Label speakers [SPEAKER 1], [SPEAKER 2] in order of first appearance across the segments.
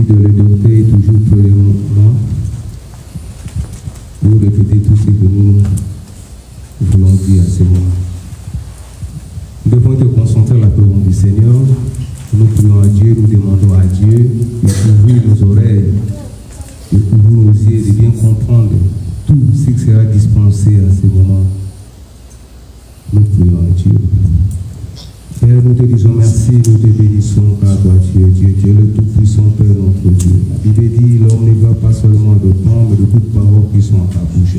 [SPEAKER 1] de le doter toujours premièrement pour répéter tout ce que nous voulons dire à ce moment. Nous devons te concentrer la parole du Seigneur. Nous prions à Dieu, nous demandons à Dieu de ouvrir nos oreilles, de ouvrir nos yeux, de bien comprendre tout ce qui sera dispensé à ce moment. Nous prions à Dieu. Père, nous te disons merci, nous te bénissons car toi tu es le Tout-Puissant Père notre Dieu. La Bible dit, l'homme ne va pas seulement de pain, mais de toutes paroles qui sont à ta bouche.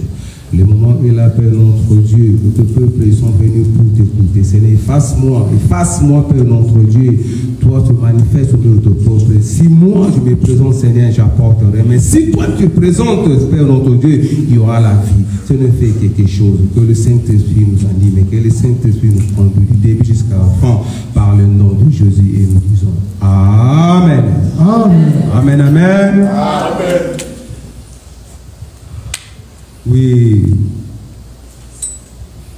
[SPEAKER 1] Le moment où il appelle notre Dieu, où tes peuples sont venus pour t'écouter. Seigneur, efface-moi, Père notre Dieu. Toi, tu manifestes auprès de ton peuple. Si moi, je me présente, Seigneur, j'apporterai. Mais si toi, tu présentes, Père notre Dieu, il y aura la vie. Seigneur, fais quelque chose. Que le Saint-Esprit nous anime, que le Saint-Esprit nous conduise du début jusqu'à la fin, par le nom de Jésus. Et nous disons Amen. Amen. Amen, amen. Amen. Oui,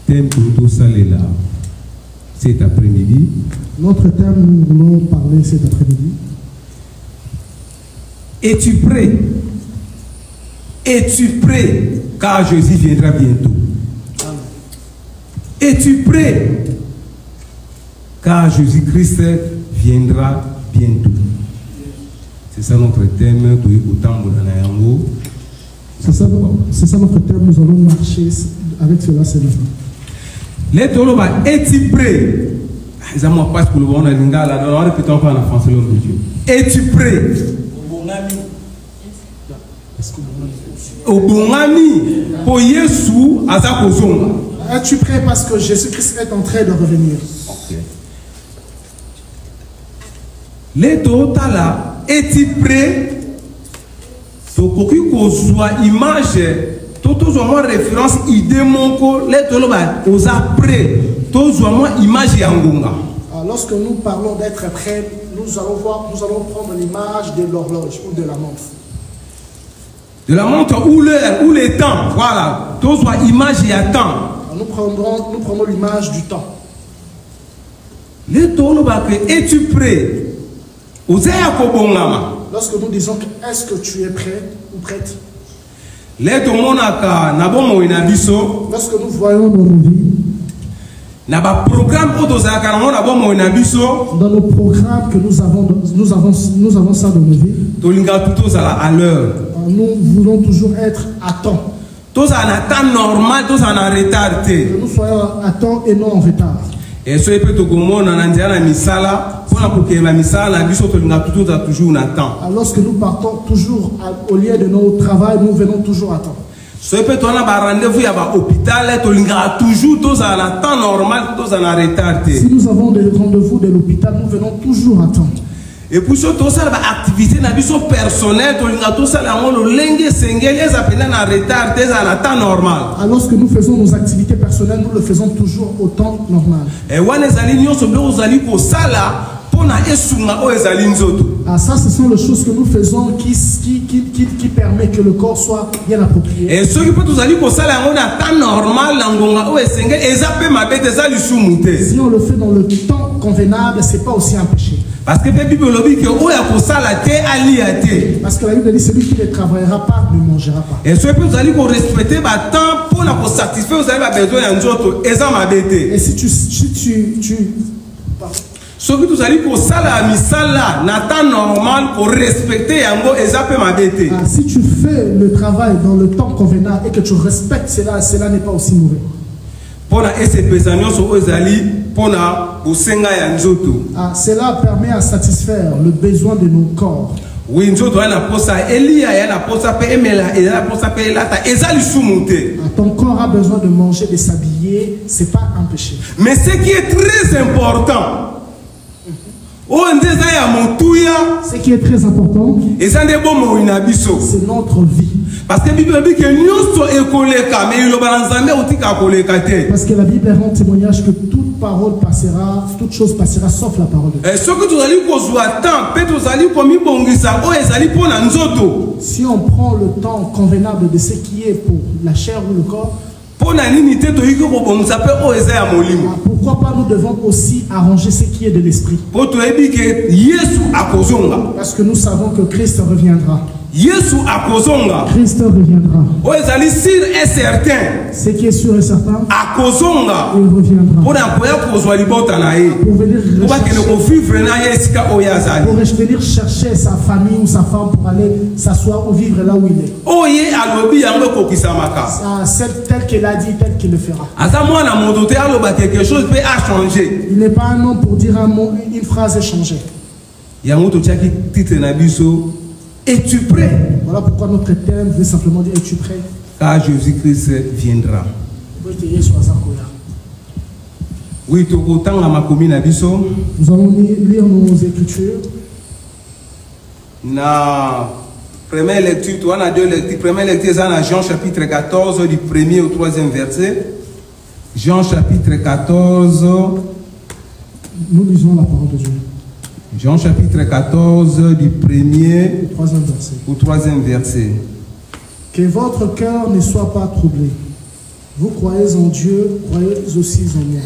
[SPEAKER 1] thème pour tout ça est là cet après-midi.
[SPEAKER 2] Notre thème, nous voulons parler cet après-midi.
[SPEAKER 1] Es-tu prêt? Es-tu prêt? Car Jésus viendra bientôt. Es-tu prêt? Car Jésus-Christ viendra bientôt. C'est ça notre thème.
[SPEAKER 2] C'est ça notre thème, nous allons marcher avec cela ce matin.
[SPEAKER 1] Les Toloba, es-tu prêt? Es-tu prêt? Pour Yesu,
[SPEAKER 2] es-tu prêt parce que Jésus-Christ est en train de revenir?
[SPEAKER 1] Les Totala, es-tu prêt? Donc, image, tout référence, idée, les Toloba, aux après, tout image yangunga.
[SPEAKER 2] Lorsque nous parlons d'être prêt, nous allons prendre l'image de l'horloge ou de la montre.
[SPEAKER 1] De la montre ou l'heure, ou le temps, voilà. Tout soit image et temps.
[SPEAKER 2] Nous prenons l'image du temps.
[SPEAKER 1] Les Toloba, es-tu prêt?
[SPEAKER 2] Lorsque nous disons est-ce que tu es prêt ou prête?
[SPEAKER 1] Lorsque
[SPEAKER 2] nous voyons dans nos vies,
[SPEAKER 1] dans
[SPEAKER 2] nos programmes que nous avons ça dans nos vies, nous voulons toujours être à temps.
[SPEAKER 1] Nous
[SPEAKER 2] soyons à temps et non en retard.
[SPEAKER 1] Et ce peut être
[SPEAKER 2] lorsque nous partons toujours au lieu de notre travail, nous venons toujours à temps.
[SPEAKER 1] Si nous
[SPEAKER 2] avons des rendez-vous de l'hôpital, nous venons toujours à temps.
[SPEAKER 1] Et pour ce tout ça, activité personnelle,
[SPEAKER 2] lorsque nous faisons nos activités personnelles, nous le faisons toujours au temps normal. Ça, ce sont les choses que nous faisons qui permettent que le corps soit bien approprié.
[SPEAKER 1] Et si on
[SPEAKER 2] le fait dans le temps convenable, ce n'est pas aussi un péché.
[SPEAKER 1] Parce que la Bible dit que
[SPEAKER 2] celui qui ne travaillera pas ne mangera pas.
[SPEAKER 1] Et si vous allez respecter le temps pour satisfaire vous avez besoin d'un autre, et
[SPEAKER 2] si tu
[SPEAKER 1] ce que vous allez pour ça la misala n'attend normal pour respecter yango
[SPEAKER 2] si tu fais le travail dans le temps convenable et que tu respectes cela n'est pas aussi mauvais. Cela permet à satisfaire le besoin de nos corps.
[SPEAKER 1] Oui,
[SPEAKER 2] ton corps a besoin de manger, de s'habiller, c'est pas un péché.
[SPEAKER 1] Mais ce qui est très important,
[SPEAKER 2] ce qui est très important,
[SPEAKER 1] c'est
[SPEAKER 2] notre vie.
[SPEAKER 1] Parce que la Bible dit que
[SPEAKER 2] parce que la Bible rend témoignage que toute parole passera, toute chose passera sauf la parole de Dieu. Si on prend le temps convenable de ce qui est pour la chair ou le corps, Pourquoi pas nous devons aussi arranger ce qui est de l'esprit? Parce que nous savons que Christ reviendra. Christ reviendra. Ce qui est sûr et certain, il reviendra. Pour venir chercher sa famille ou sa femme pour aller s'asseoir ou vivre là où il est. Tel qu'il a dit, tel qu'il le fera. Il n'est pas un homme pour dire un mot, une phrase et changer. Es-tu prêt? Voilà pourquoi notre thème veut simplement dire es-tu prêt?
[SPEAKER 1] Car Jésus-Christ viendra. Oui, nous
[SPEAKER 2] allons lire nos écritures.
[SPEAKER 1] La première lecture, on a deux lectures. Première lecture, c'est dans Jean chapitre 14, du 1er au 3e verset. Jean chapitre 14.
[SPEAKER 2] Nous lisons la parole de Dieu.
[SPEAKER 1] Jean chapitre 14, du 1er au 3e verset.
[SPEAKER 2] Que votre cœur ne soit pas troublé. Vous croyez en Dieu, croyez aussi en moi.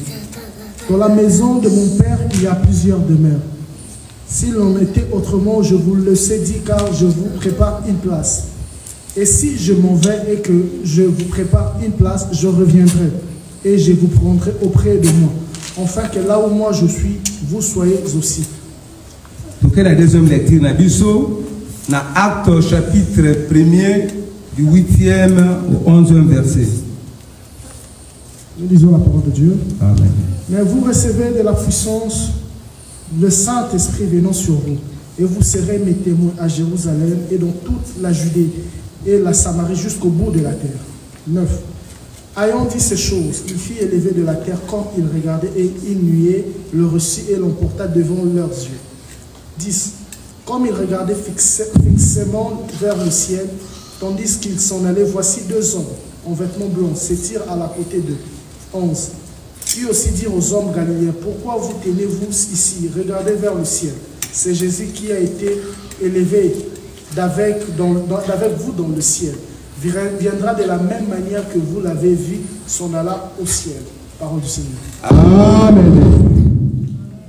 [SPEAKER 2] Dans la maison de mon Père, il y a plusieurs demeures. S'il en était autrement, je vous le sais dit, car je vous prépare une place. Et si je m'en vais et que je vous prépare une place, je reviendrai et je vous prendrai auprès de moi. Enfin que là où moi je suis, vous soyez aussi.
[SPEAKER 1] Donc la deuxième lecture, dans Actes chapitre 1er, du 8e au 11e verset.
[SPEAKER 2] Nous lisons la parole de Dieu.
[SPEAKER 1] Amen.
[SPEAKER 2] Mais vous recevez de la puissance, le Saint-Esprit venant sur vous, et vous serez mes témoins à Jérusalem et dans toute la Judée et la Samarie jusqu'au bout de la terre. 9. Ayant dit ces choses, il fit élever de la terre quand il regardait et il nuait, le reçut et l'emporta devant leurs yeux. 10. Comme il regardait fixement vers le ciel, tandis qu'il s'en allait, voici deux hommes en vêtements blancs s'étirent à la côté d'eux. 11. Puis aussi dire aux hommes galiléens, pourquoi vous tenez-vous ici? Regardez vers le ciel. C'est Jésus qui a été élevé d'avec vous dans le ciel. Viendra de la même manière que vous l'avez vu, s'en alla au ciel. Parole du Seigneur.
[SPEAKER 1] Amen.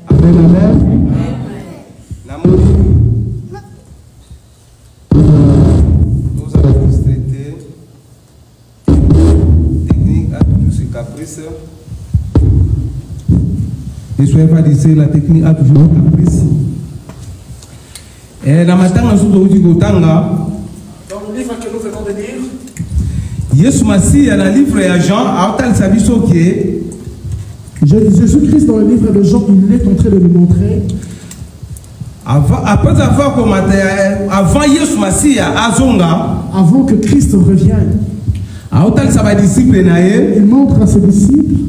[SPEAKER 1] Amen. Amen. Nous allons traiter technique à tous ces caprices. Ne soyez pas d'ici, la technique a toujours des caprices. Et la matin, nous sommes au Gotanga.
[SPEAKER 2] Dans le livre que nous venons de lire,
[SPEAKER 1] Jésus Massi, dans le livre de Jean,
[SPEAKER 2] Jésus-Christ, dans le livre de Jean, il est en train de nous montrer.
[SPEAKER 1] Après avoir commenté, avant Jésus Massi,
[SPEAKER 2] avant que Christ revienne, il montre à ses disciples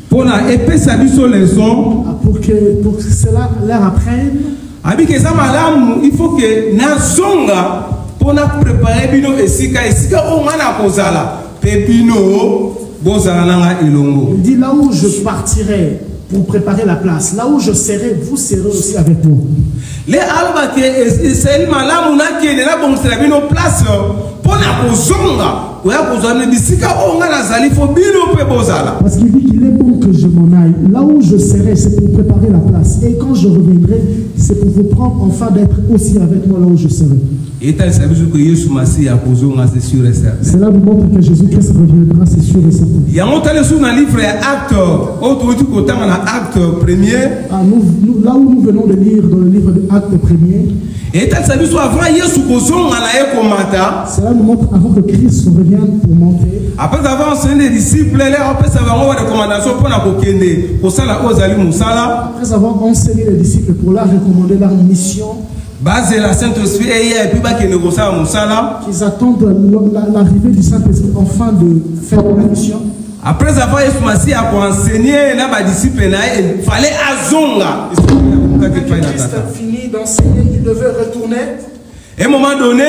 [SPEAKER 1] pour
[SPEAKER 2] que cela leur apprenne.
[SPEAKER 1] Il faut que Nazonga pour préparer bino esika ongana kozala pepino bozala nanga ilongo.
[SPEAKER 2] Il dit là où je partirai pour préparer la place, là où je serai, vous serez aussi avec moi.
[SPEAKER 1] Les alba que c'est malamu na kene na bongela bino place pour na kozonga oya kozala bisika ongana zali fo bino pe bozala.
[SPEAKER 2] Parce qu'il dit qu'il est bon que je m'en aille. Là où je serai, c'est pour préparer la place. Et quand je reviendrai, c'est pour vous prendre enfin d'être aussi avec moi là où je serai.
[SPEAKER 1] Cela
[SPEAKER 2] nous montre que Jésus-Christ reviendra, c'est sûr et certain.
[SPEAKER 1] Il y a un livre Acte,
[SPEAKER 2] là où nous venons de lire dans le livre de Acte 1er. Cela nous montre avant que Christ revienne pour montrer.
[SPEAKER 1] Après avoir enseigné les disciples, après
[SPEAKER 2] avoir enseigné les disciples pour leur recommander leur mission.
[SPEAKER 1] Basé la Saint-Esprit et puis
[SPEAKER 2] qu'ils attendent l'arrivée du Saint-Esprit afin de faire la mission.
[SPEAKER 1] Après avoir enseigné les disciples, il fallait azonga.
[SPEAKER 2] Quand Christ a fini d'enseigner, il devait retourner.
[SPEAKER 1] Et à un moment donné,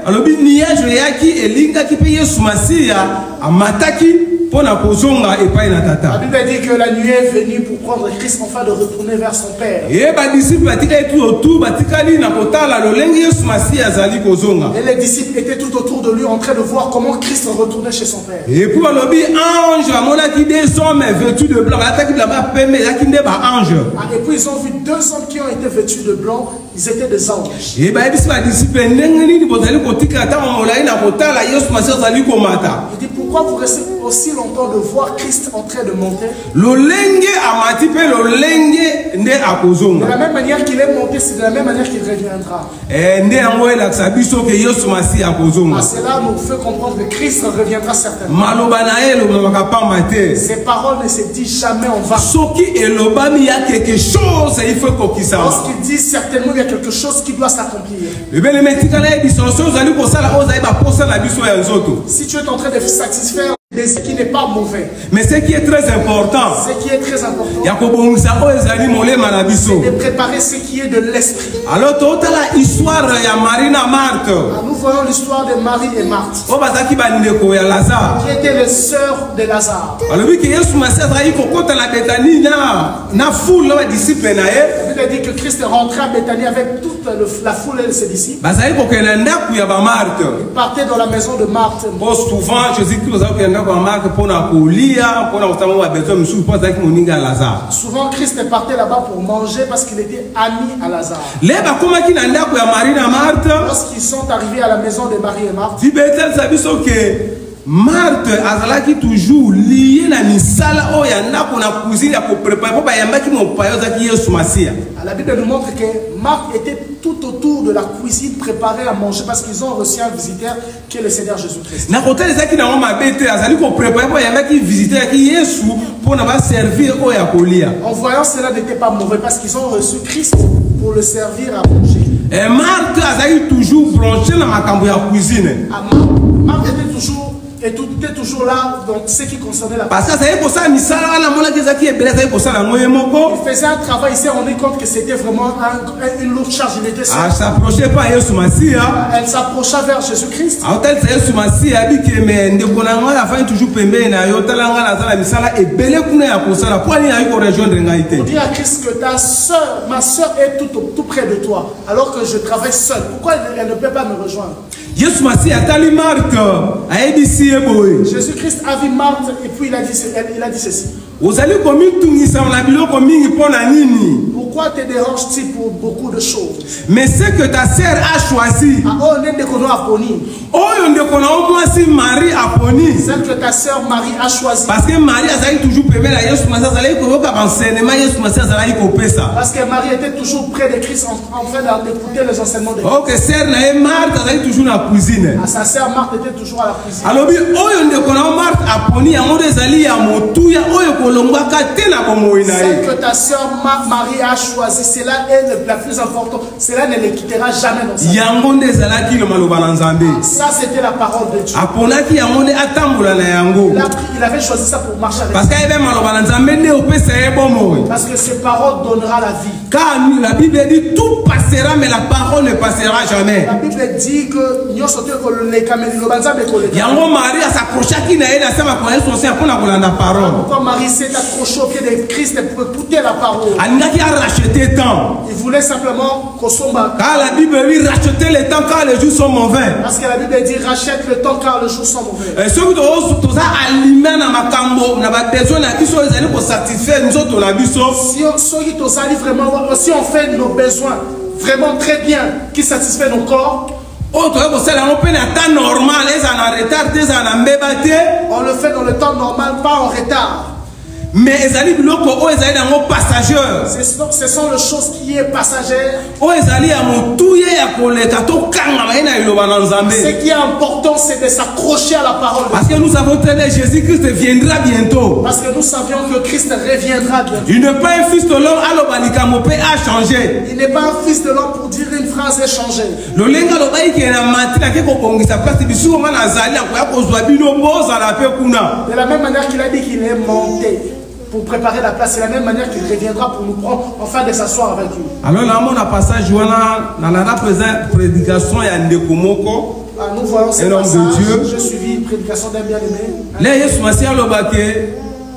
[SPEAKER 1] alors niage yaki elinga ki paye Yesu-Masia amataki pour na kozonga epai na tata.
[SPEAKER 2] La Bible dit que la nuit est venue pour prendre Christ afin de retourner vers son Père.
[SPEAKER 1] Et ba disciples batika tout autour batikali na kotala lolengi Yesu-Masia azali kozonga.
[SPEAKER 2] Et les disciples étaient tout autour de lui en train de voir comment Christ retournait chez son Père.
[SPEAKER 1] Et puis alobi ange amona ki des hommes vêtus de blanc ataki la ba pembe yaki nde ba ange.
[SPEAKER 2] Et puis ils ont vu deux hommes qui ont été vêtus de blanc, ils étaient des anges.
[SPEAKER 1] Et ba disciples ndenge nini bozali kotika ta molai na kotala Yesu-Masia azali komata.
[SPEAKER 2] Il dit pourquoi vous restez aussi longtemps de voir Christ en train de monter?
[SPEAKER 1] Lolenge amati pe lolenge nde akozonga.
[SPEAKER 2] De la même manière qu'il est monté, c'est de la même manière qu'il reviendra.
[SPEAKER 1] Nde yango elakisa biso ke Yesu-Masia akozonga.
[SPEAKER 2] Cela nous fait comprendre que Christ reviendra certainement.
[SPEAKER 1] Maloba na ye lobaka pamba te.
[SPEAKER 2] Ces paroles ne se disent jamais en vain.
[SPEAKER 1] Soki elobami ya quelque chose il faut kokisama.
[SPEAKER 2] Lorsqu'ils disent certainement il y a quelque chose qui doit s'accomplir.
[SPEAKER 1] Lebele metikala biso ozali kosala ozayi ba posa na biso ya nzoto.
[SPEAKER 2] Si tu es en train de satisfaire ce qui n'est pas mauvais.
[SPEAKER 1] Mais ce qui est très important,
[SPEAKER 2] ce qui est très important,
[SPEAKER 1] c'est
[SPEAKER 2] de préparer ce qui est de l'esprit.
[SPEAKER 1] Alors, toute l'histoire de Marina Marthe.
[SPEAKER 2] Nous voyons l'histoire de Marie et Marthe, qui étaient les sœurs de Lazare.
[SPEAKER 1] Alors, oui, que Jésus
[SPEAKER 2] a dit que Christ est rentré à Béthanie avec toute la foule de ses disciples. Il partait dans la maison de Marthe.
[SPEAKER 1] Souvent, Jésus-Christ
[SPEAKER 2] souvent Christ partait là-bas pour manger parce qu'il était ami à Lazare. Lorsqu'ils sont arrivés à la maison de Marie et Marthe,
[SPEAKER 1] Marthe azalaki toujours lié na misala o ya ndako na cuisine ya préparer pour bayambaki mo payozaki Yesu-Masia.
[SPEAKER 2] La Bible nous montre que Marthe était tout autour de la cuisine préparée à manger parce qu'ils ont reçu un visiteur qui est le Seigneur Jésus-Christ.
[SPEAKER 1] Na côté ezaki na ngoma bete azali ko préparer pour bayambaki visiteur ki Yesu pour na ba servir o ya kolia.
[SPEAKER 2] En voyant cela n'était pas mauvais parce qu'ils ont reçu Christ pour le servir à manger.
[SPEAKER 1] Et Marthe azali toujours branché na makambo ya cuisine.
[SPEAKER 2] Marthe était toujours et tout était toujours là dans ce qui concernait la
[SPEAKER 1] parce que ça pour ça misala na mona kezaki ebele ça pour ça na ngoye moko.
[SPEAKER 2] Il faisait un travail, il s'est rendu compte que c'était vraiment une lourde charge. Il était seul.
[SPEAKER 1] Elle s'approchait pas Yesu-Masia.
[SPEAKER 2] Elle s'approcha vers Jésus-Christ.
[SPEAKER 1] Hôtel Yesu-Masia dit que mais ndeko na nga afin toujours pembe na yo talanga na zala misala ebele kuna ya kosala pour aller ko rejoindre ngaité.
[SPEAKER 2] On dit à Christ que ta sœur, ma sœur est tout près de toi alors que je travaille seul. Pourquoi elle ne peut pas me rejoindre?
[SPEAKER 1] Jésus-Masia tali Marthe aebisi eboye.
[SPEAKER 2] Jésus-Christ a vu Marthe et puis il a dit ceci. Pourquoi te déranges-tu pour beaucoup de choses?
[SPEAKER 1] Mais ce que ta sœur a choisi, Marie a poni.
[SPEAKER 2] Celle que ta sœur Marie a choisi.
[SPEAKER 1] Parce que Marie a toujours
[SPEAKER 2] parce que Marie était toujours près de Christ en train d'écouter les enseignements de Christ.
[SPEAKER 1] Ok, sœur Marthe a toujours la cuisine.
[SPEAKER 2] Sa sœur Marthe était toujours à la cuisine.
[SPEAKER 1] Alors Marthe a poni
[SPEAKER 2] celle que ta sœur Marie a choisi, cela est la plus importante. Cela ne les quittera jamais dans sa vie. Ça, c'était la parole de Dieu. Il avait choisi ça pour marcher avec parce que ces paroles donnera la vie.
[SPEAKER 1] Car la Bible dit tout passera, mais la parole ne passera jamais.
[SPEAKER 2] La Bible dit que
[SPEAKER 1] Marie s'accrocha qui n'a parole.
[SPEAKER 2] Pourquoi Marie s'est accrochée au pied de Christ pour écouter la parole? Il voulait simplement Kosomba.
[SPEAKER 1] Car la Bible dit racheter le temps car les jours sont mauvais.
[SPEAKER 2] Parce que la Bible dit rachète le temps car les jours sont mauvais.
[SPEAKER 1] Et ceux qui ont alimé na makambo na ba besoin na biso ezali pour satisfaire nous autres la biso.
[SPEAKER 2] Si on fait nos besoins vraiment très bien qui satisfait nos corps.
[SPEAKER 1] On le fait
[SPEAKER 2] dans le temps normal, pas en retard.
[SPEAKER 1] Mais ce
[SPEAKER 2] sont les choses qui est passagère. Ce qui est important, c'est de s'accrocher à la parole.
[SPEAKER 1] Parce que nous savons que Jésus-Christ viendra bientôt.
[SPEAKER 2] Parce que nous savions que Christ reviendra bientôt.
[SPEAKER 1] Il n'est pas un fils de l'homme à changer.
[SPEAKER 2] Il n'est pas un fils de l'homme pour dire une phrase et changer. De la même manière qu'il a dit qu'il est monté. pour préparer la place. C'est la même manière qu'il reviendra pour nous prendre afin de s'asseoir avec lui.
[SPEAKER 1] Alors là, on a passage dans la prédication et Ndekomoko.
[SPEAKER 2] Nous voyons ce passage. J'ai suivi une prédication d'un bien-aimé.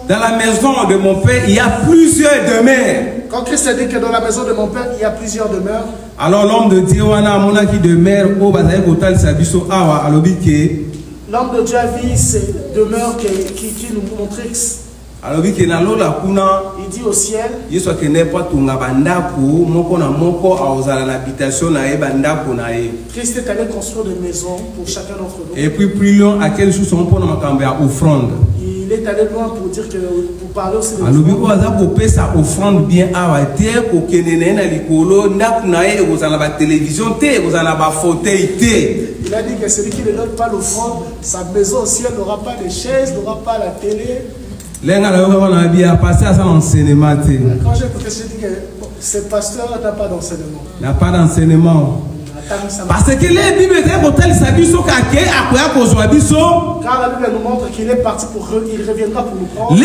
[SPEAKER 1] Dans la maison de mon père, il y a plusieurs demeures.
[SPEAKER 2] Quand Christ a dit que dans la maison de mon père, il y a plusieurs demeures.
[SPEAKER 1] Alors l'homme de Dieu, qui demeure au Bazaï Kotal Sabiso Awa, Alobike.
[SPEAKER 2] L'homme de Dieu a vu ces demeures qui nous montrent.
[SPEAKER 1] Il
[SPEAKER 2] dit au ciel.
[SPEAKER 1] Christ
[SPEAKER 2] est allé construire des maisons pour chacun d'entre nous.
[SPEAKER 1] Et puis plus loin, à quelle chose on peut offrande.
[SPEAKER 2] Il est allé loin pour dire que pour parler aussi de
[SPEAKER 1] offrande bien
[SPEAKER 2] il a dit que celui qui ne donne pas l'offrande, sa maison au ciel n'aura pas de chaise, n'aura pas la télé.
[SPEAKER 1] Quand
[SPEAKER 2] j'ai écouté, j'ai dit que ce pasteur n'a pas d'enseignement.
[SPEAKER 1] N'a pas d'enseignement. Parce que les Bibles
[SPEAKER 2] car la Bible nous montre qu'il est parti pour il reviendra pour nous prendre.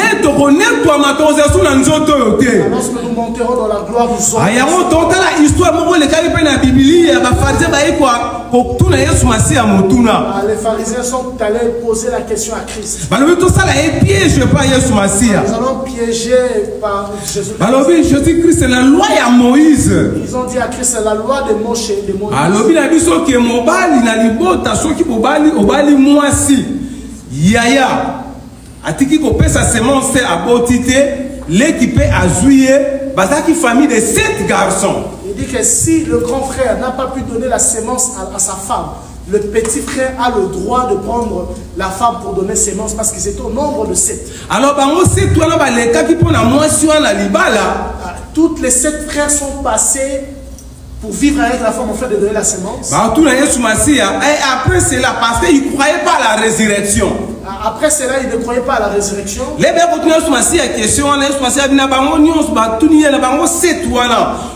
[SPEAKER 2] Lorsque nous monterons dans la gloire du sol. Les pharisiens sont allés poser la question à Christ. Nous allons piéger par Jésus.
[SPEAKER 1] Jésus-Christ, c'est la loi à Moïse.
[SPEAKER 2] Ils ont dit à Christ, c'est la loi de Moïse. Yaya
[SPEAKER 1] atiki ko pesa semence à botité l'équipe a joué bazaki famille de 7 garçons.
[SPEAKER 2] Il dit que si le grand frère n'a pas pu donner la sémence à sa femme, le petit frère a le droit de prendre la femme pour donner sémence parce qu'ils étaient au nombre de 7.
[SPEAKER 1] Alors bango c'est toi là les cas qui pour la moisson la libala.
[SPEAKER 2] Toutes les 7 frères sont passés pour vivre avec la femme en fait de donner la sémence.
[SPEAKER 1] Et après cela, parce qu'ils ne croyaient pas à la résurrection.
[SPEAKER 2] Après cela, ils ne croyaient pas à la résurrection.
[SPEAKER 1] Les question,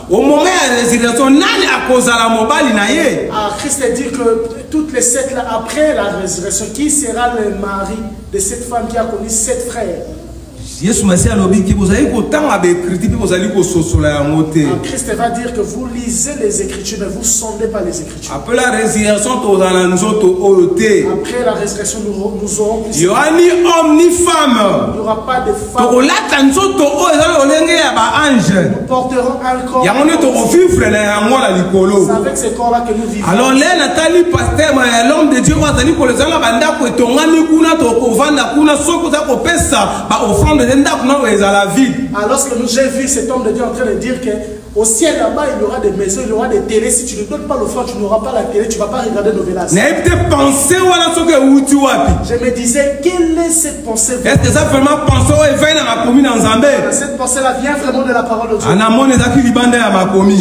[SPEAKER 1] au moment de la résurrection,
[SPEAKER 2] Christ a dit que toutes les 7 là, après la résurrection, qui sera le mari de cette femme qui a connu 7 frères?
[SPEAKER 1] Christ va
[SPEAKER 2] dire que vous lisez les Écritures, mais vous ne sondez pas les Écritures.
[SPEAKER 1] Après la résurrection,
[SPEAKER 2] nous aurons
[SPEAKER 1] il n'y aura ni homme ni femme.
[SPEAKER 2] Il n'y aura pas de femme. Nous porterons un corps. C'est avec ce corps-là que nous vivons.
[SPEAKER 1] Alors, l'homme de Dieu
[SPEAKER 2] lorsque j'ai vu cet homme de Dieu en train de dire que au ciel là-bas il y aura des maisons, il y aura des télés. Si tu ne donnes pas l'offrande, tu n'auras pas la télé, tu ne vas pas regarder Novelas. Je me disais, quelle est cette pensée?
[SPEAKER 1] Est-ce que ça vraiment pensé
[SPEAKER 2] cette pensée-là vient vraiment de la parole de Dieu.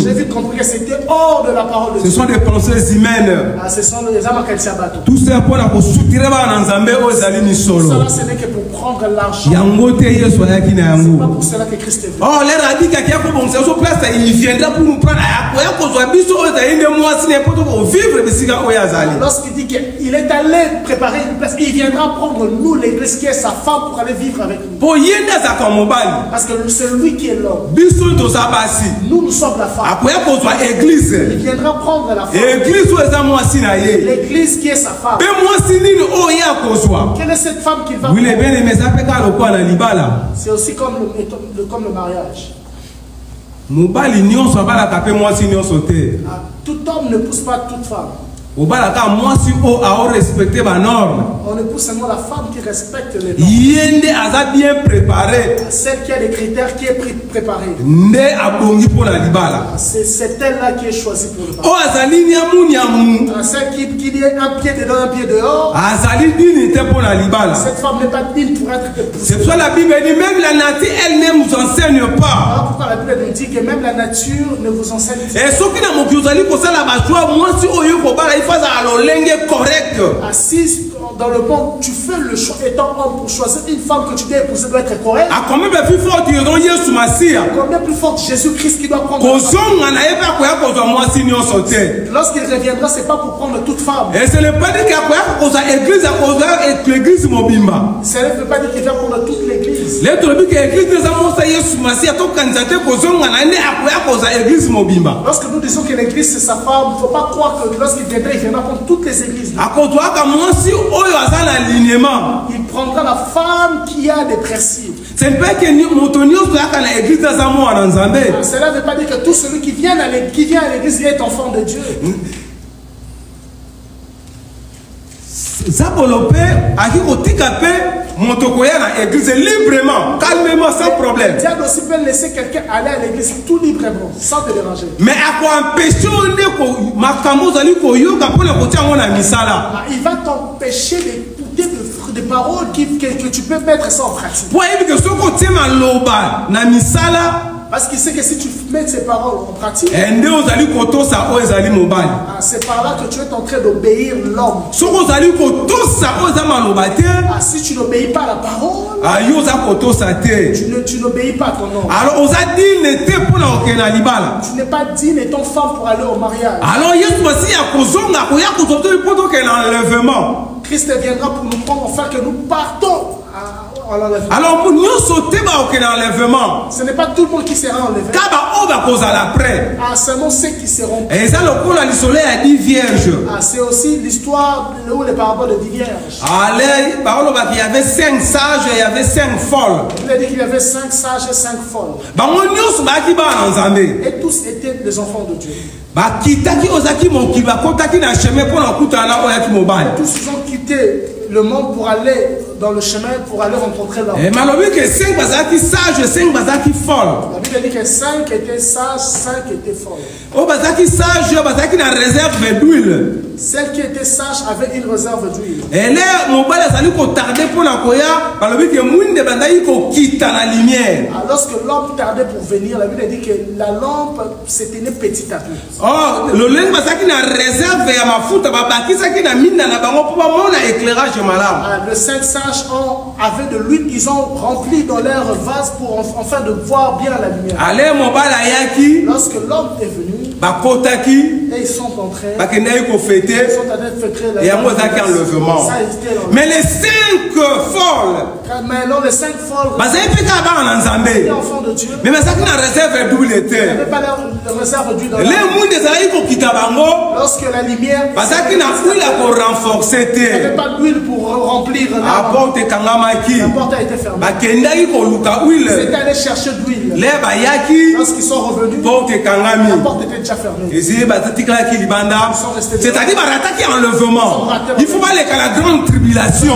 [SPEAKER 2] J'ai vite compris que c'était hors de la parole de Dieu.
[SPEAKER 1] Ce sont des pensées humaines.
[SPEAKER 2] Ce sont les âmes qu'elles s'abattent.
[SPEAKER 1] Tout ça pour
[SPEAKER 2] cela, ce n'est que pour prendre l'argent. C'est pas pour cela que Christ est venu.
[SPEAKER 1] Oh, l'air a dit qu'il y a il viendra pour nous prendre.
[SPEAKER 2] Lorsqu'il dit qu'il est allé préparer une place, il viendra prendre nous, l'église qui est sa femme, pour aller vivre avec nous. Parce que c'est lui qui est l'homme. Nous, nous sommes la femme. Il viendra prendre la femme. L'église qui est sa femme. Quelle est cette femme qu'il va prendre? C'est aussi comme le mariage. Tout homme ne pousse pas toute femme. On ne pousse seulement la femme qui respecte les normes.
[SPEAKER 1] Bien préparé.
[SPEAKER 2] Celle qui a des critères, qui est préparée. C'est elle-là qui est choisie pour le mariage. Celle qui est un pied dedans, un pied dehors. Cette femme n'est pas digne pour être épousée.
[SPEAKER 1] C'est pourquoi la Bible dit même la nature elle-même ne vous enseigne pas.
[SPEAKER 2] Pourquoi la Bible nous dit que même la nature ne vous enseigne pas.
[SPEAKER 1] Et ce qui n'a
[SPEAKER 2] assise dans le monde, tu fais le choix étant homme pour choisir une femme que tu dois épouser doit être correcte.
[SPEAKER 1] Combien plus fort
[SPEAKER 2] Jésus-Christ qui doit prendre. Lorsqu'il reviendra, c'est pas pour prendre toute femme.
[SPEAKER 1] Et ce n'est pas dire qu'il y a l'église.
[SPEAKER 2] Ça ne veut pas dire qu'il va prendre toute l'église. l'église. Lorsque nous disons que l'église c'est sa femme, il ne faut pas croire que lorsqu'il viendra, il viendra prendre toutes les églises. Il prendra la femme qui a des principes. Cela ne veut pas dire que tout celui qui vient à l'église est enfant de Dieu.
[SPEAKER 1] Librement, calmement, sans problème.
[SPEAKER 2] Dieu aussi peut laisser quelqu'un aller à l'église tout librement, sans te déranger.
[SPEAKER 1] Mais à quoi empêcher
[SPEAKER 2] il va t'empêcher d'écouter des paroles que tu peux mettre ça en pratique. Parce qu'il sait que si tu mets ces paroles en pratique, c'est par là que tu es en train d'obéir l'homme. Si tu n'obéis pas à la parole, tu n'obéis pas à ton homme. Tu n'es pas digne étant femme pour aller au mariage. Christ viendra pour nous prendre afin que nous partons.
[SPEAKER 1] Alors,
[SPEAKER 2] ce n'est pas tout le monde qui sera enlevé. Seulement ceux qui seront. C'est aussi l'histoire ou les paraboles de 10 vierges.
[SPEAKER 1] Il y avait 5 sages et il y avait 5 folles.
[SPEAKER 2] Il a dit qu'il y avait 5 sages et 5 folles. Et tous étaient des enfants de Dieu. Tous ils ont quitté le monde pour aller dans le chemin pour aller rencontrer l'homme. La Bible dit que 5 étaient sages, 5 étaient folles. Celle qui était sage avait une réserve d'huile. Lorsque l'homme tardait pour venir, la Bible dit que la lampe s'éteignait petit à petit. Les 5 sages avaient de l'huile, ils ont rempli dans leur vase pour enfin de voir bien la lumière. Lorsque l'homme est venu, et ils sont entrés, ils sont allés fêter l'enlèvement.
[SPEAKER 1] Mais les 5 folles,
[SPEAKER 2] les 5 folles, les enfants de Dieu,
[SPEAKER 1] mais ils
[SPEAKER 2] n'avaient pas leur réserve d'huile dans leur vie. Lorsque la lumière, ils n'avaient pas d'huile pour remplir la porte a été fermée. Ils étaient allés chercher de l'huile. Lorsqu'ils sont revenus, la porte était déjà fermée.
[SPEAKER 1] C'est-à-dire enlèvement. Il faut pas les la grande tribulation.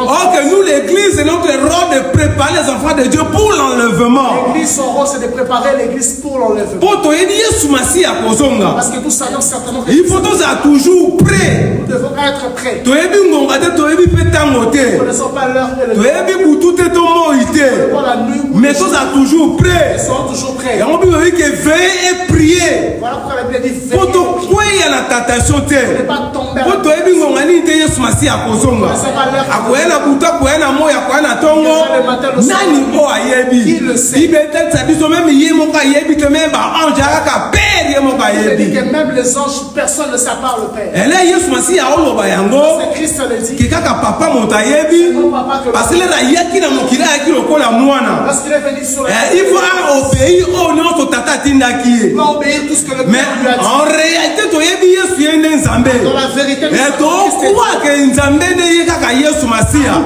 [SPEAKER 1] Or que nous, l'église, notre rôle de préparer les enfants de Dieu pour l'enlèvement.
[SPEAKER 2] L'église, son rôle, c'est de préparer l'église pour l'enlèvement. Parce que nous savons certainement que
[SPEAKER 1] il faut toujours prêt.
[SPEAKER 2] Nous devons être prêts.
[SPEAKER 1] Nous
[SPEAKER 2] ne connaissons pas l'heure et le temps.
[SPEAKER 1] Mais nous sommes toujours prêts.
[SPEAKER 2] Ils sont toujours prêts.
[SPEAKER 1] Et on peut dire que veillez et priez.
[SPEAKER 2] Voilà pourquoi la Bible dit veillez.
[SPEAKER 1] Pour il y a la tentation.
[SPEAKER 2] Ne pas tomber. Qui le sait? Il dit que même les anges, personne ne sait par le Père. C'est Christ le dit. C'est mon papa que lorsqu'il est venu sur la terre,
[SPEAKER 1] il faut obéir au nom de Tata Tindaki.
[SPEAKER 2] Il va obéir tout ce que le Père lui a dit.
[SPEAKER 1] En réalité,
[SPEAKER 2] dans la vérité, nous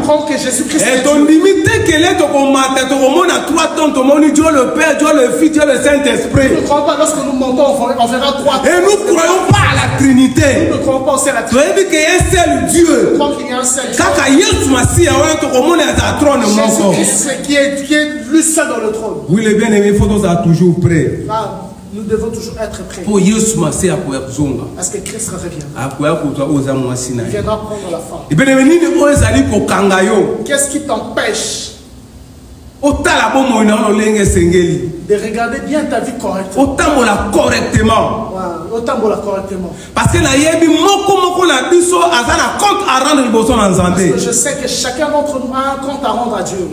[SPEAKER 2] comprenons que Jésus-Christ est Dieu.
[SPEAKER 1] Dieu le Père, Dieu le Fils, Dieu le Saint-Esprit.
[SPEAKER 2] Nous ne croyons pas lorsque nous montons, on verra 3.
[SPEAKER 1] Et nous ne croyons pas à la Trinité.
[SPEAKER 2] Nous ne croyons pas aussi à la Trinité.
[SPEAKER 1] Nous qu'il y a un seul Dieu.
[SPEAKER 2] Nous croyons qu'il y a un seul Dieu. Jésus-Christ qui est lui seul dans le trône.
[SPEAKER 1] Oui, les bien-aimés, il faut nous être toujours prêts.
[SPEAKER 2] Nous devons toujours être prêts. Parce que Christ reviendra. Il viendra prendre la femme. Qu'est-ce qui t'empêche de regarder bien ta vie correctement?
[SPEAKER 1] Parce que
[SPEAKER 2] je sais que chacun d'entre nous a un compte à rendre à Dieu.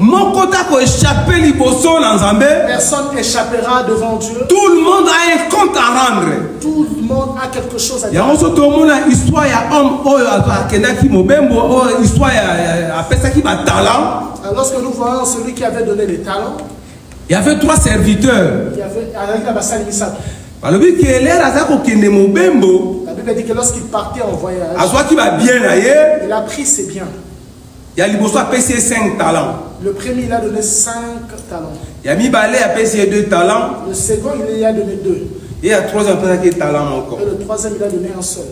[SPEAKER 2] Personne n'échappera devant Dieu.
[SPEAKER 1] Tout le monde a un compte à rendre.
[SPEAKER 2] Tout le monde a quelque chose à dire. lorsque nous voyons celui qui avait donné les talents,
[SPEAKER 1] il y avait 3 serviteurs.
[SPEAKER 2] il y avait la
[SPEAKER 1] La Bible
[SPEAKER 2] dit que lorsqu'il partait en voyage, il a pris ses biens.
[SPEAKER 1] Il y a 5 talents.
[SPEAKER 2] Le premier, il a donné 5 talents.
[SPEAKER 1] Il y a 2 talents.
[SPEAKER 2] Le second, il a donné 2.
[SPEAKER 1] Et il y a 3 talents encore.
[SPEAKER 2] Et le troisième, il a donné un seul.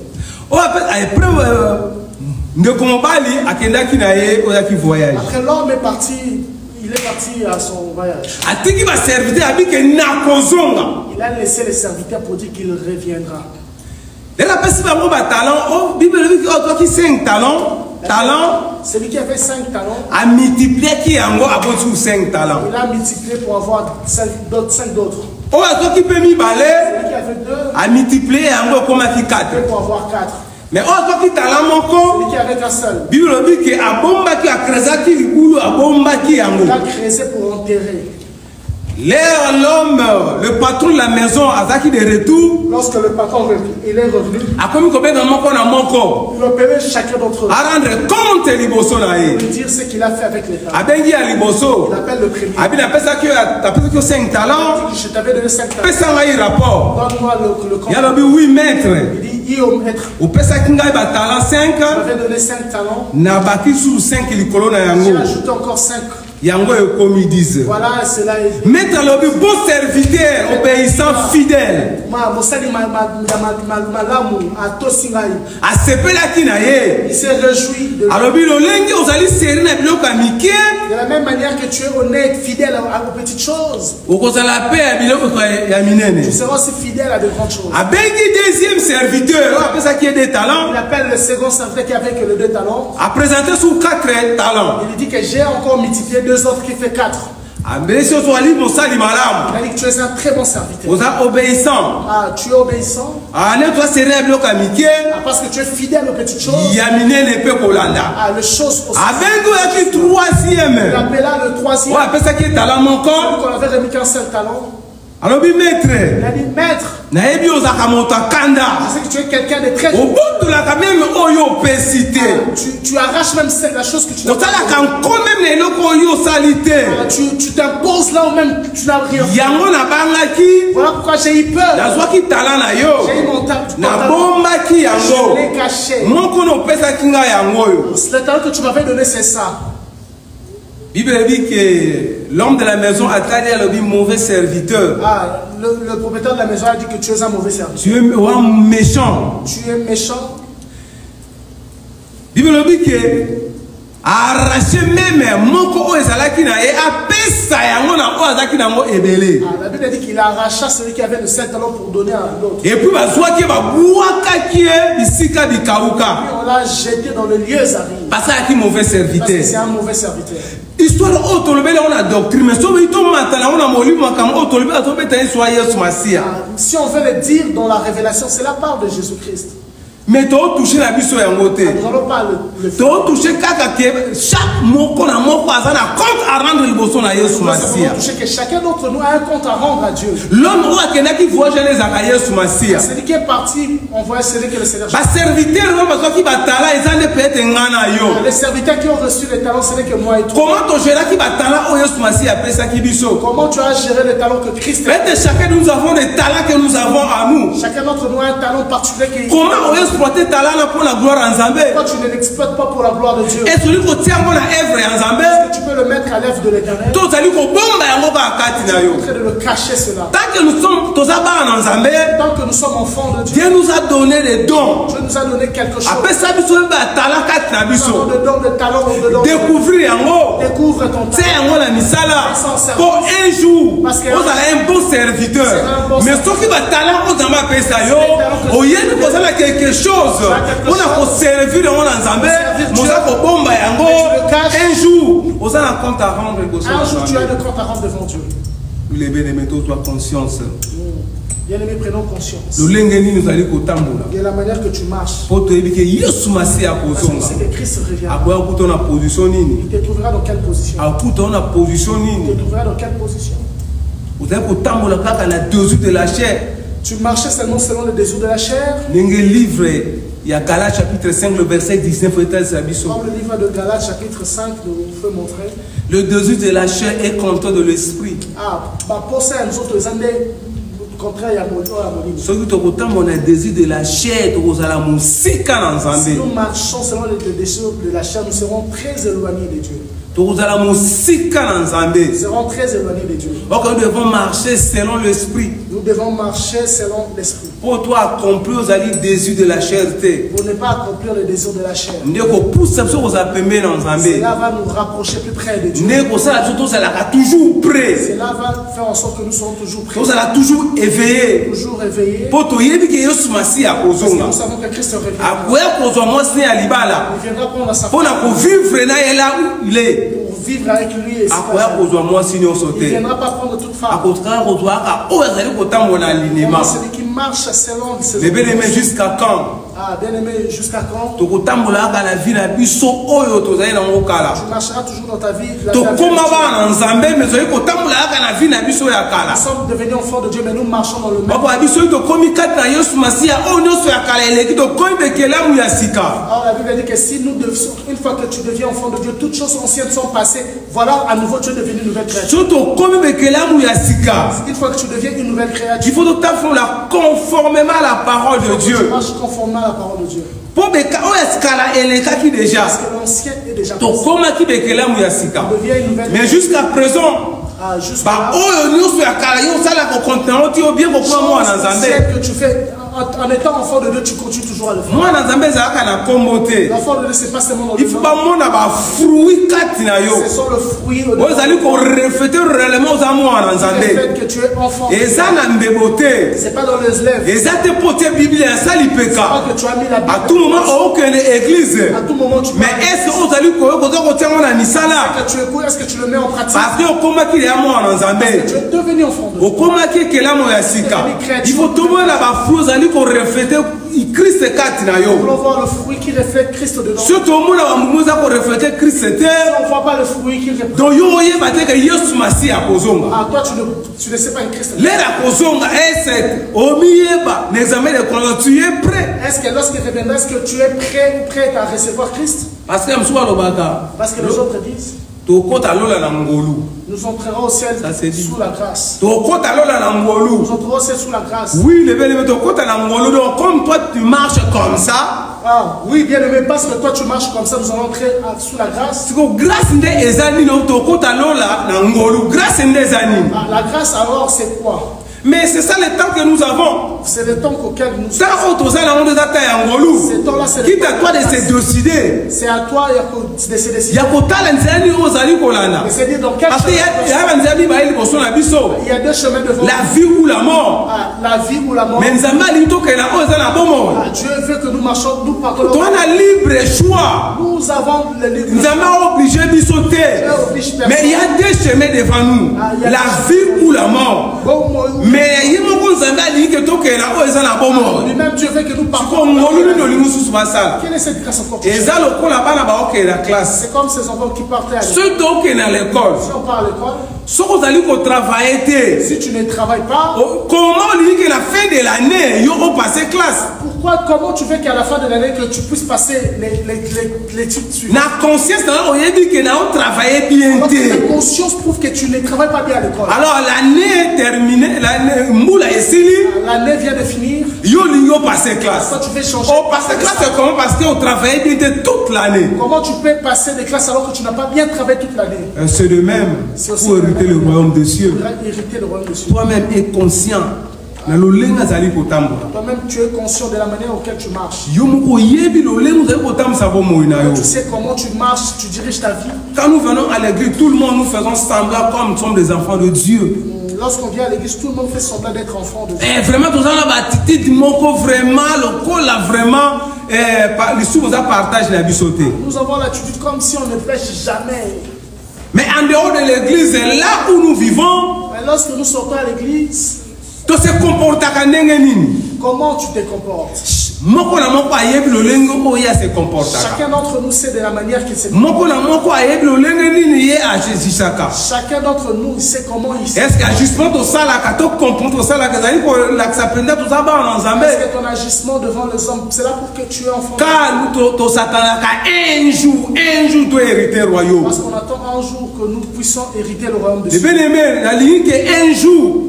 [SPEAKER 2] Après, l'homme est parti, il est parti à son voyage. Il a laissé les serviteurs pour dire qu'il reviendra. Celui qui avait 5 talents,
[SPEAKER 1] a multiplié qui a 5 talents.
[SPEAKER 2] il a multiplié pour avoir 5 d'autres.
[SPEAKER 1] Celui qui avait 2
[SPEAKER 2] a
[SPEAKER 1] multiplié
[SPEAKER 2] pour avoir 4.
[SPEAKER 1] mais
[SPEAKER 2] celui qui avait qu'un seul,
[SPEAKER 1] il
[SPEAKER 2] a creusé pour enterrer.
[SPEAKER 1] L'homme, le patron de la maison, Azaki de retour.
[SPEAKER 2] Lorsque le patron il est revenu,
[SPEAKER 1] a commis combien de mon
[SPEAKER 2] il opérait chacun d'entre eux.
[SPEAKER 1] À rendre compte liboso là.
[SPEAKER 2] Pour dire ce qu'il a fait avec les talents.
[SPEAKER 1] Abengi à liboso.
[SPEAKER 2] Il appelle le premier.
[SPEAKER 1] Abi na pesa que 5 talents.
[SPEAKER 2] Je t'avais donné 5 talents.
[SPEAKER 1] Pesa ngai rapport.
[SPEAKER 2] Donne-moi le compte.
[SPEAKER 1] Il y a le 8 mètres.
[SPEAKER 2] Il dit, au maître.
[SPEAKER 1] Au pesa kingai ba talent 5.
[SPEAKER 2] Il m'avait donné 5 talents.
[SPEAKER 1] Na baki sous 5 likolo na yango.
[SPEAKER 2] J'ai ajouté encore 5.
[SPEAKER 1] Yango e komi 10.
[SPEAKER 2] Voilà, c'est là.
[SPEAKER 1] Maître le bon serviteur, obéissant, fidèle.
[SPEAKER 2] Il s'est réjoui de la même manière que tu es honnête, fidèle aux petites choses. Tu seras aussi fidèle à de grandes choses.
[SPEAKER 1] Deuxième serviteur,
[SPEAKER 2] il appelle le second serviteur qui avait que les 2 talents.
[SPEAKER 1] a présenté sous 4 talents.
[SPEAKER 2] Il dit que j'ai encore multiplié 2 autres qui fait 4. Il a dit que tu es un très bon serviteur.
[SPEAKER 1] Obéissant.
[SPEAKER 2] Ah, tu es obéissant. Parce que tu es fidèle aux petites choses. Les choses aussi. Il appela le troisième. Qu'on avait remis qu'un seul talent. Il a dit, maître, je sais que tu es quelqu'un de très... Tu arraches même la chose que tu n'as pas. Tu t'imposes là où même tu n'as rien fait. Voilà pourquoi j'ai eu peur. J'ai eu mon talent. Je l'ai caché. Le talent que tu m'avais donné, c'est ça.
[SPEAKER 1] La Bible dit que l'homme de la maison a traité le mauvais serviteur.
[SPEAKER 2] Ah, le propriétaire de la maison a dit que tu es un mauvais serviteur.
[SPEAKER 1] Tu es méchant.
[SPEAKER 2] Tu es méchant.
[SPEAKER 1] La Bible dit que arraché même moko ezalaki na e apesa yango na o azaki nango ebele.
[SPEAKER 2] La Bible dit qu'il a arraché celui qui avait le 7 talents pour donner à l'autre.
[SPEAKER 1] Et puis bazwaki ba buakaki bisika bikauka.
[SPEAKER 2] On l'a jeté dans le lieu aride.
[SPEAKER 1] Parce qu'il mauvais serviteur.
[SPEAKER 2] Parce que c'est un mauvais serviteur.
[SPEAKER 1] Histoire autolobele on a doctrine mais sobe ito matala on a molimo kam autolobele atobeta soit Yesu Masia.
[SPEAKER 2] Si on veut le dire dans la révélation, c'est la part de Jésus-Christ.
[SPEAKER 1] Mais tu as touché la biso ya ngote.
[SPEAKER 2] Nous n'allons pas le
[SPEAKER 1] tu as touché kaka ke chaque moko na moko azana compte à rendre liboso na Yesu Masia.
[SPEAKER 2] Touché que chacun d'entre nous a un compte à rendre à Dieu.
[SPEAKER 1] L'homme ou akena qui voyage les à Yesu Masia.
[SPEAKER 2] Celui qui est parti, on voit celui que le Seigneur.
[SPEAKER 1] Ba serviteur non parce qui batala ezande peut-être ngana yo.
[SPEAKER 2] Les serviteurs qui ont reçu les talents, ce n'est que moi et toi.
[SPEAKER 1] Comment tu gères qui batala o Yesu Masia après ça qui biso?
[SPEAKER 2] Comment tu as géré les talents que Christ a?
[SPEAKER 1] Peut-être chacun nous avons des talents que nous avons à nous.
[SPEAKER 2] Chacun d'entre nous a un talent particulier qui.
[SPEAKER 1] Comment on exploiter talent pour la gloire en Zambé?
[SPEAKER 2] Pourquoi tu ne l'exploites pas pour la gloire de Dieu?
[SPEAKER 1] Et celui qui tient mon œuvre en Zambé,
[SPEAKER 2] tu peux le mettre à l'œuvre de l'Éternel.
[SPEAKER 1] Tout celui qui bomba yango ba kati na yo.
[SPEAKER 2] En train de le cacher cela.
[SPEAKER 1] Tant que nous sommes tous en Zambé,
[SPEAKER 2] tant que nous sommes enfants de Dieu,
[SPEAKER 1] Dieu nous a donné des dons.
[SPEAKER 2] Dieu nous a donné quelque chose.
[SPEAKER 1] Après ça, biso ba talent kati na biso.
[SPEAKER 2] De dons, de talents, de dons.
[SPEAKER 1] Découvrir yango.
[SPEAKER 2] Découvre ton talent.
[SPEAKER 1] C'est yango la misala. Pour un jour, vous allez un bon serviteur. Mais ce qui va talent au Zambé pesa yo, au yéne pour ça quelque chose. On a servir dans Zambé, on a bomba yango. Un jour, on a un compte à rendre.
[SPEAKER 2] Un jour, tu as le compte à rendre devant Dieu.
[SPEAKER 1] Les bien-aimés, toi conscience.
[SPEAKER 2] Bien-aimés, prenons conscience.
[SPEAKER 1] Le lengeni nous allons
[SPEAKER 2] de la manière que tu marches.
[SPEAKER 1] Pour te dire que Yesu Masia a posé.
[SPEAKER 2] C'est que Christ revient.
[SPEAKER 1] Après, on a position nini.
[SPEAKER 2] Il te trouvera dans quelle position?
[SPEAKER 1] Après, on a position nini.
[SPEAKER 2] Il te trouvera dans quelle position?
[SPEAKER 1] Vous avez pour tambola kaka na deux de la chair.
[SPEAKER 2] Tu marchais seulement selon le désir de la chair.
[SPEAKER 1] livre, il y a Galates chapitre 5, le verset 19.
[SPEAKER 2] Comme le livre de Galates chapitre 5 nous peut montrer.
[SPEAKER 1] Le désir de la chair est contre de l'esprit. Ce qui te retend, on a désir de la chair,
[SPEAKER 2] si nous marchons selon le désir de la chair, nous serons très éloignés de Dieu.
[SPEAKER 1] Nous
[SPEAKER 2] serons très éloignés de Dieu.
[SPEAKER 1] Donc nous devons marcher selon l'esprit.
[SPEAKER 2] Nous devons marcher selon l'esprit.
[SPEAKER 1] Pour toi accomplir le désir de la chair.
[SPEAKER 2] Pour ne pas accomplir le désir de la chair.
[SPEAKER 1] Cela
[SPEAKER 2] va nous rapprocher plus près de Dieu.
[SPEAKER 1] Toujours prêt.
[SPEAKER 2] Cela va faire en sorte que nous serons toujours prêts.
[SPEAKER 1] Toujours éveillé.
[SPEAKER 2] Toujours éveillés.
[SPEAKER 1] Pour nous
[SPEAKER 2] savons que Christ reviendra. Il viendra prendre sa
[SPEAKER 1] pour vivre là où il est.
[SPEAKER 2] Pour vivre avec lui et il ne viendra pas prendre toute femme. Celui qui marche selon ses
[SPEAKER 1] bien-aimé jusqu'à quand?
[SPEAKER 2] Bien-aimé, jusqu'à quand?
[SPEAKER 1] Tu
[SPEAKER 2] marcheras toujours dans ta vie.
[SPEAKER 1] Nous
[SPEAKER 2] sommes devenus enfants de Dieu, mais nous marchons dans le même. Alors la Bible dit que si nous une fois que tu deviens enfant de Dieu, toutes choses anciennes sont passées. Voilà, à nouveau tu es devenu une nouvelle créature. Une fois que tu deviens une nouvelle créature,
[SPEAKER 1] il faut conformément à la parole de Dieu.
[SPEAKER 2] Tu marches conformément à la parole de Dieu.
[SPEAKER 1] Pour parce que
[SPEAKER 2] l'ancien est déjà
[SPEAKER 1] mais jusqu'à présent,
[SPEAKER 2] que tu fais en étant enfant de Dieu, tu continues toujours à le faire. L'enfant de Dieu, c'est pas seulement dans le
[SPEAKER 1] fruit.
[SPEAKER 2] Ce sont le fruit de le fait que tu es enfant. C'est pas dans les lèvres. C'est pas que tu as mis la Bible.
[SPEAKER 1] À tout moment,
[SPEAKER 2] à tout moment tu
[SPEAKER 1] mais est-ce
[SPEAKER 2] que tu le mets en pratique?
[SPEAKER 1] Parce que
[SPEAKER 2] tu es devenu enfant de Dieu.
[SPEAKER 1] Il faut tout le monde pour refléter Christ.
[SPEAKER 2] Nous voulons voir le fruit qui reflète Christ dedans.
[SPEAKER 1] Si tout le monde a reflété Christ,
[SPEAKER 2] on ne voit pas le fruit qui reflète.
[SPEAKER 1] Donc,
[SPEAKER 2] toi, tu ne sais pas que Christ est prêt. Est-ce que lorsqu'il reviendra, est-ce que tu es prêt à recevoir Christ? Parce que les autres disent nous entrerons au ciel sous la grâce. Nous entrerons au ciel sous la grâce.
[SPEAKER 1] Oui, comme toi tu marches comme ça.
[SPEAKER 2] Oui, bien aimé, parce que toi tu marches comme ça, nous allons entrer sous la grâce. La grâce alors c'est quoi?
[SPEAKER 1] Mais c'est ça le temps que nous avons.
[SPEAKER 2] C'est le temps auquel nous sommes.
[SPEAKER 1] C'est quitte à toi de se décider.
[SPEAKER 2] C'est à toi de se décider.
[SPEAKER 1] Il y a
[SPEAKER 2] deux chemins devant.
[SPEAKER 1] La vie ou la mort.
[SPEAKER 2] La vie ou la mort.
[SPEAKER 1] Mais
[SPEAKER 2] Dieu veut que nous marchons, nous partons.
[SPEAKER 1] Tu as un libre choix.
[SPEAKER 2] Nous avons le libre
[SPEAKER 1] choix. Nous sommes obligés de sauter. Mais il y a deux chemins devant nous. La vie ou la mort. Mais il y a
[SPEAKER 2] lui-même Dieu veut que nous partons. Quelle est cette grâce encore? C'est comme ces enfants qui partaient à l'école. Si on part à l'école, si tu ne travailles pas,
[SPEAKER 1] comment lui que la fin de l'année il va passer classe?
[SPEAKER 2] Comment tu veux qu'à la fin de l'année que tu puisses passer l'étude suivante?
[SPEAKER 1] La conscience
[SPEAKER 2] la conscience prouve que tu ne travailles pas bien à l'école.
[SPEAKER 1] Alors l'année est terminée,
[SPEAKER 2] l'année vient de finir.
[SPEAKER 1] Yo passer classe.
[SPEAKER 2] Toi, tu veux changer.
[SPEAKER 1] Passer classe c'est comment? Parce qu'on travaille bien toute l'année.
[SPEAKER 2] Comment tu peux passer des classes alors que tu n'as pas bien travaillé toute l'année?
[SPEAKER 1] C'est le même pour hériter le royaume des cieux. Toi-même es conscient.
[SPEAKER 2] Toi-même tu es conscient de la manière auquel tu marches. Tu sais comment tu marches, tu diriges ta vie.
[SPEAKER 1] Quand nous venons à l'église, tout le monde nous faisons semblant comme nous sommes des enfants de Dieu.
[SPEAKER 2] Lorsqu'on vient à l'église, tout le monde fait semblant d'être enfant de Dieu.
[SPEAKER 1] Vraiment, tout ça,
[SPEAKER 2] nous avons l'attitude comme si on ne pêche jamais.
[SPEAKER 1] Mais en dehors de l'église, là où nous vivons,
[SPEAKER 2] mais lorsque nous sortons à l'église,
[SPEAKER 1] comment
[SPEAKER 2] comment tu te comportes? Chacun d'entre nous sait de la manière qu'il s'est Chacun d'entre nous sait comment il s'est
[SPEAKER 1] Est-ce qu'agissement tout ça là, quand on comprend tout ça là, que ça peut être tout ça dans Zambé.
[SPEAKER 2] Est-ce que ton agissement devant les hommes, c'est là pour que tu es enfant?
[SPEAKER 1] Car nous tout ça un jour tu hériter royaume.
[SPEAKER 2] Parce qu'on attend un jour que nous puissions hériter le royaume de Dieu.
[SPEAKER 1] Je veux aimer la ligne que un jour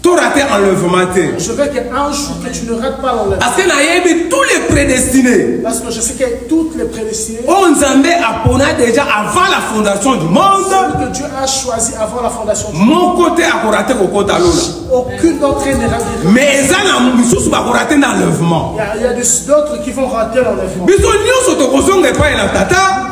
[SPEAKER 1] tu raté enlèvement.
[SPEAKER 2] Je veux qu'un jour que tu ne rates pas l'enlèvement.
[SPEAKER 1] Parce que tous les prédestinés.
[SPEAKER 2] Parce que je sais que toutes les prédestinés.
[SPEAKER 1] On Zambé a déjà avant la fondation du monde.
[SPEAKER 2] Celui que Dieu a choisi avant la fondation du monde.
[SPEAKER 1] Mon côté a raté au côté à l'autre.
[SPEAKER 2] Aucune d'entre eux n'est ratée.
[SPEAKER 1] Mais ils ont raté l'enlèvement.
[SPEAKER 2] Il y a d'autres qui vont rater l'enlèvement.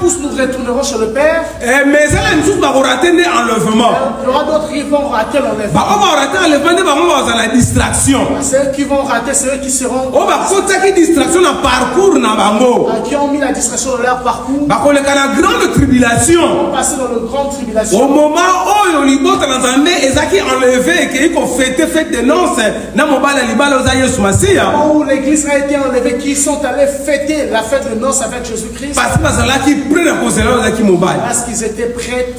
[SPEAKER 1] Tous
[SPEAKER 2] nous retournerons chez le Père.
[SPEAKER 1] Mais ils ont raté l'enlèvement.
[SPEAKER 2] Il y aura d'autres qui vont rater l'enlèvement.
[SPEAKER 1] On va rater l'enlèvement. La distraction.
[SPEAKER 2] Ceux qui vont rater, c'est eux qui seront.
[SPEAKER 1] On va faire distraction dans parcours na bango.
[SPEAKER 2] Qui ont mis la distraction dans leur parcours.
[SPEAKER 1] Parce qu'on est dans la grande tribulation.
[SPEAKER 2] On va passer dans la grande tribulation.
[SPEAKER 1] Au moment où on libère dans Zambé, ils ont enlevé et qu'ils ont fêté de noces. Na mobile libala aux aïeux Massia.
[SPEAKER 2] Où l'église a été enlevée, qui sont allés fêter la fête de noces avec Jésus-Christ.
[SPEAKER 1] Parce que là qui prennent la cause là qui mobile.
[SPEAKER 2] Parce qu'ils étaient prêts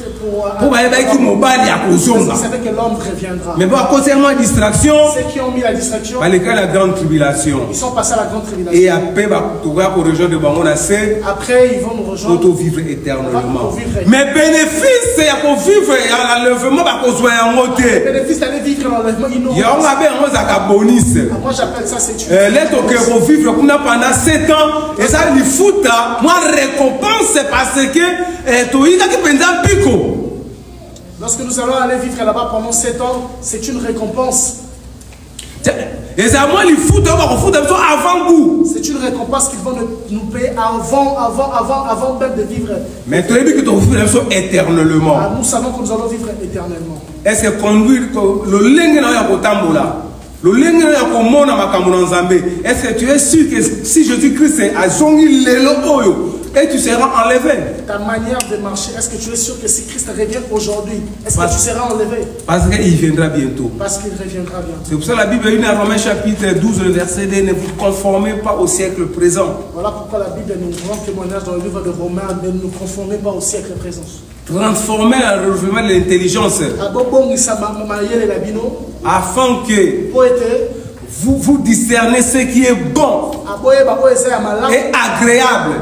[SPEAKER 2] pour
[SPEAKER 1] aller qui mobile il y a cause.
[SPEAKER 2] Ils savaient que l'homme reviendra.
[SPEAKER 1] Mais bon à cause de moi distraction.
[SPEAKER 2] Ceux qui ont mis la distraction.
[SPEAKER 1] Par lesquels la grande tribulation.
[SPEAKER 2] Ils sont passés à la grande tribulation.
[SPEAKER 1] Et après pour rejoindre de Bango Nassé.
[SPEAKER 2] Après ils vont nous rejoindre.
[SPEAKER 1] Pour vivre éternellement. Mais bénéfice c'est pour vivre à l'enlèvement par cause de un côté.
[SPEAKER 2] Bénéfice d'aller vivre l'enlèvement.
[SPEAKER 1] Il y a un bonus.
[SPEAKER 2] Moi j'appelle ça c'est une.
[SPEAKER 1] L'être que vous vivre pendant 7 ans et ça lui fout moi récompense parce que tu as qui pendant pico.
[SPEAKER 2] Lorsque nous allons aller vivre là-bas pendant 7 ans, c'est une récompense.
[SPEAKER 1] Et ça moi les fout avant vous.
[SPEAKER 2] C'est une récompense qu'ils vont nous payer avant même de vivre.
[SPEAKER 1] Mais tu as dit que tu vas vivre éternellement.
[SPEAKER 2] Nous savons que nous allons vivre éternellement.
[SPEAKER 1] Est-ce que conduire le lingue na ya kotambola? Le lingue na ya komona makambo na Nzambe. Est-ce que tu es sûr que si Jésus-Christ est à zongi lelo oyo et tu seras enlevé?
[SPEAKER 2] Ta manière de marcher, est-ce que tu es sûr que si Christ revient aujourd'hui, est-ce que tu seras enlevé?
[SPEAKER 1] Parce qu'il viendra bientôt.
[SPEAKER 2] Parce qu'il reviendra bientôt.
[SPEAKER 1] C'est pour ça que la Bible dit dans Romains chapitre 12, le verset 2, ne vous conformez pas au siècle présent.
[SPEAKER 2] Voilà pourquoi la Bible nous rend témoignage dans le livre de Romains, ne nous conformez pas au siècle présent.
[SPEAKER 1] Transformer le renouvellement de l'intelligence. Afin que vous discernez ce qui est bon et agréable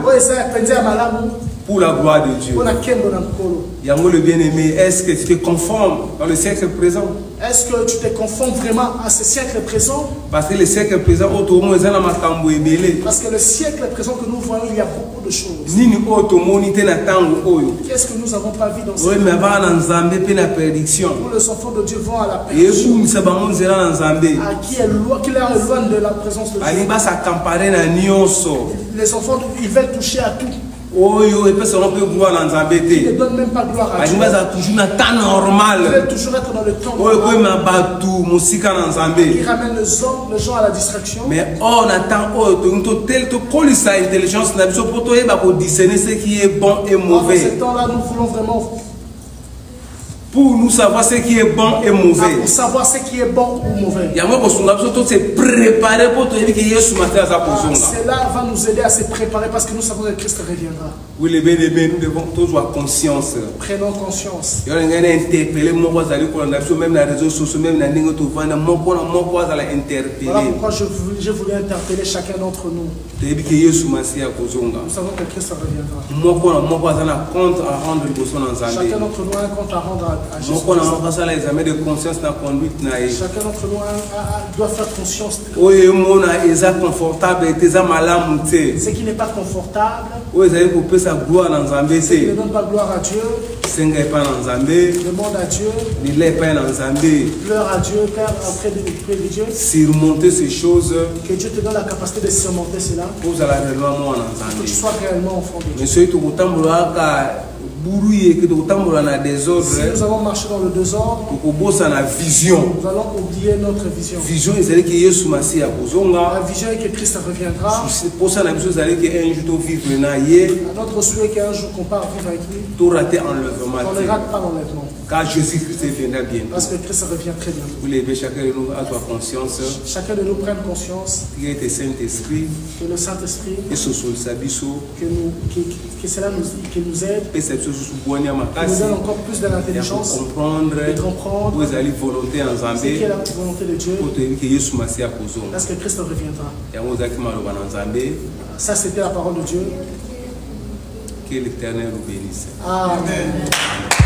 [SPEAKER 1] pour la gloire de Dieu. Yango le bien-aimé, est-ce que tu te conformes dans le siècle présent?
[SPEAKER 2] Est-ce que tu te conformes vraiment à ce siècle présent?
[SPEAKER 1] Parce que le siècle présent,
[SPEAKER 2] parce que le siècle présent que nous voyons, il y a beaucoup de choses. Qu'est-ce que nous n'avons pas vu dans ce siècle? Où les enfants de Dieu vont à la perdition. À qui leur éloigne de la présence de Dieu. Les enfants, ils veulent toucher à tout. Ils ne donnent même pas gloire à Dieu. Ils veulent toujours être dans le temps normal. Ils ramènent les gens à la distraction.
[SPEAKER 1] Mais on attend intelligence pour discerner ce qui est bon et mauvais.
[SPEAKER 2] Dans ce temps-là, nous voulons vraiment.
[SPEAKER 1] Pour nous savoir ce qui est bon et mauvais.
[SPEAKER 2] Pour savoir ce qui est bon ou mauvais. Cela va nous aider à se préparer parce que nous savons que Christ reviendra.
[SPEAKER 1] Oui, les bien-aimés, nous devons tous avoir conscience.
[SPEAKER 2] Prenons conscience.
[SPEAKER 1] Même dans les réseaux sociaux, même dans les voilà
[SPEAKER 2] pourquoi je voulais interpeller chacun d'entre nous. Nous savons que Christ reviendra. Chacun d'entre nous a un compte à rendre à Jésus. Chacun d'entre nous doit faire conscience. Ce qui n'est pas confortable. Ce qui ne donne pas gloire à Dieu. Demande à Dieu. Pleure à Dieu, Père, auprès de Dieu.
[SPEAKER 1] Surmonter ces choses.
[SPEAKER 2] Que Dieu te donne la capacité de surmonter cela. Que tu sois réellement enfant de Dieu.
[SPEAKER 1] que désordre,
[SPEAKER 2] si nous allons marcher dans le désordre,
[SPEAKER 1] vision.
[SPEAKER 2] nous allons oublier notre vision.
[SPEAKER 1] Vision,
[SPEAKER 2] La vision est que Christ reviendra. Notre souhait qu'un jour qu'on part vivre avec lui, on ne rate pas l'enlèvement.
[SPEAKER 1] Car Jésus-Christ viendra bientôt.
[SPEAKER 2] Parce que Christ revient très bientôt.
[SPEAKER 1] Vous levez chacun de nous à toi conscience.
[SPEAKER 2] Chacun de nous prenne conscience
[SPEAKER 1] que le Saint-Esprit
[SPEAKER 2] que le Saint-Esprit que cela nous aide, que nous donne encore plus de l'intelligence de comprendre ce qu'est la volonté de Dieu, parce que Christ reviendra. Ça, c'était la parole de Dieu.
[SPEAKER 1] Que l'Éternel nous bénisse.
[SPEAKER 2] Amen.